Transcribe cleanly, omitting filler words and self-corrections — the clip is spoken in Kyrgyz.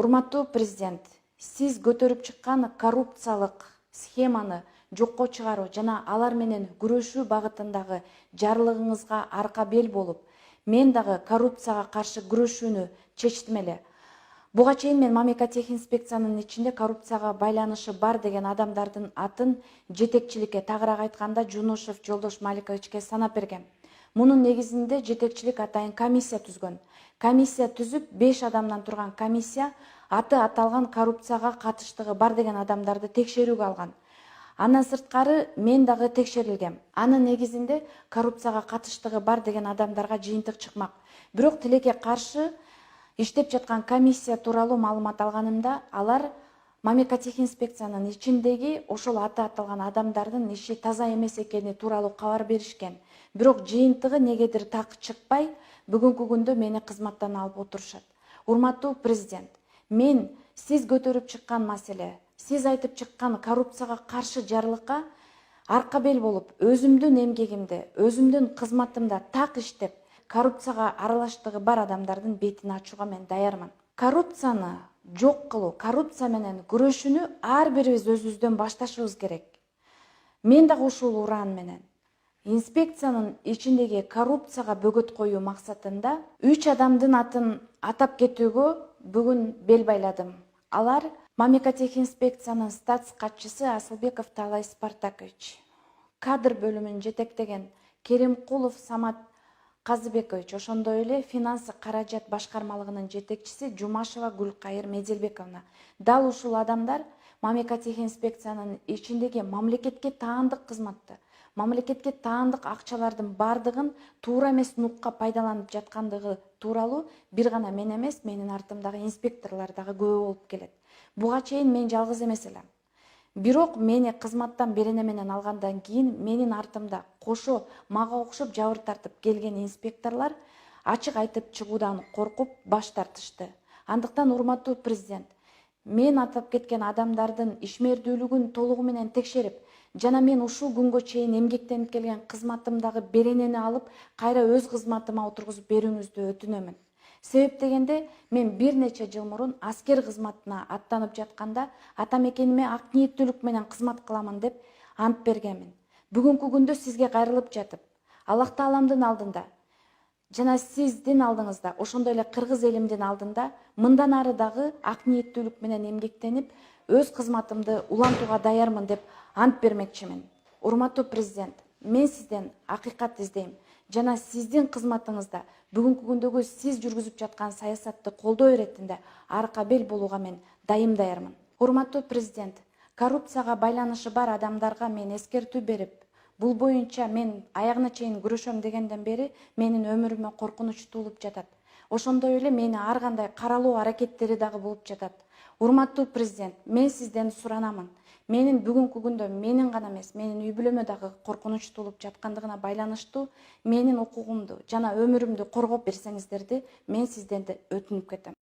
Урматтуу президент, сиз көтөрүп чыккан коррупциялык схеманы жокко чыгаруу жана алар менен күрөшүү багытындагы жарлыгыңызга арка бел болуп, мен дагы коррупцияга каршы күрөшүүнү чечтим эле. Буга чейин мен мамлекеттик ичинде коррупцияга байланышы бар деген адамдардын атын жетекчиликке, тагыраак айтканда Жунушев Жолдош Маликовичке санап бергем. Мунун негизинде жетекчилик атайын комиссия түзгөн. Комиссия түзүп 5 адамдан турган комиссия аты аталган коррупцияга катыштыгы бар деген адамдарды текшерүүгө алган. Андан сырткары мен дагы текшерилгем. Анын негизинде коррупцияга катыштыгы бар деген адамдарга жыйынтык чыкмак. Бирок тилекке каршы иштеп жаткан комиссия тууралуу маалымат алганымда, алар мамлекеттик инспекциянын ичиндеги ошол аты аталган адамдардын иши таза эмес экени тууралуу кабар беришкен. Бирок жыйынтыгы негедир так чыкпай, бүгүнкү күндө мени кызматтан алып отурушат. Урматтуу президент, мен сиз көтөрүп чыккан маселе, сиз айтып чыккан коррупцияга каршы жарлыкка арка бел болуп, өзүмдүн эмгегимди, өзүмдүн кызматымда так иштеп, коррупцияга аралаштыгы бар адамдардын бетин ачууга мен даярмын. Коррупцияны жок кылуу, коррупция менен күрөшүүнү ар бирибиз өзүбүздөн башташыбыз керек. Мен дагы ушул уран менен инспекциянын ичиндеги коррупцияга бөгөт коюу максатында 3 адамдын атын атап кетүүгө бүгүн бел байладым. Алар мамлекеттик инспекциянын статс катчысы Асылбеков Талай Спартакович, кадр бөлүмүн жетектеген Керимкулов Самат Казыбекович, ошондой эле финансы каражат башкармалыгынын жетекчиси Жумашева Гүлкайыр Меделбековна. Дал ушул адамдар мамлекеттик инспекциянын ичиндеги мамлекетке таандык кызматты, мамлекетке таандык акчалардын бардыгын туура эмес нукка пайдаланып жаткандыгы тууралуу бир гана мен эмес, менин артымдагы инспекторлор дагы күбө болуп келет. Буга чейин мен жалгыз эмес элем. Бирок мени кызматтан берене менен алгандан кийин менин артымда кошо мага окшоп жабыр тартып келген инспекторлор ачык айтып чыгуудан коркуп баш тартышты. Андыктан урматтуу президент, мен атап кеткен адамдардын ишмердүүлүгүн толугу менен текшерип, жана мен ушул күнгө чейин эмгектенип келген кызматымдагы беренени алып, кайра өз кызматыма отургузуп берүүңүздү өтүнөмүн. Себеп дегенде, мен бир нече жыл мурун аскер кызматына аттанып жатканда ата мекениме ак ниеттүүлүк менен кызмат кыламын деп ант бергенмин. Бүгүнкү күндө сизге кайрылып жатып, Аллах Тааламдын алдында жана сиздин алдыңызда, ошондой эле кыргыз элимдин алдында мындан ары дагы ак ниеттүүлүк менен эмгектенип, өз кызматымды улантууга даярмын деп ант бермекчимин. Урматтуу президент, мен сизден акыйкат издейм жана сиздин кызматыңызда бүгүнкү күндөгү сиз жүргүзүп жаткан саясатты колдоо иретинде арка бел болууга мен дайым даярмын. Урматтуу президент, коррупцияга байланышы бар адамдарга мен эскертүү берип, бул боюнча мен аягына чейин күрөшөм дегенден бери менин өмүрүмө коркунуч туулуп жатат. Ошондой эле мени ар кандай каралоо аракеттери дагы болуп жатат. Урматтуу президент, мен сизден суранамын. Менин бүгүнкү күндө менин гана эмес, менин үй бүлөмө дагы коркунуч туулуп жаткандыгына байланыштуу менин укугумду жана өмүрүмдү коргоп берсеңиздерди мен сизден өтүнүп кетем.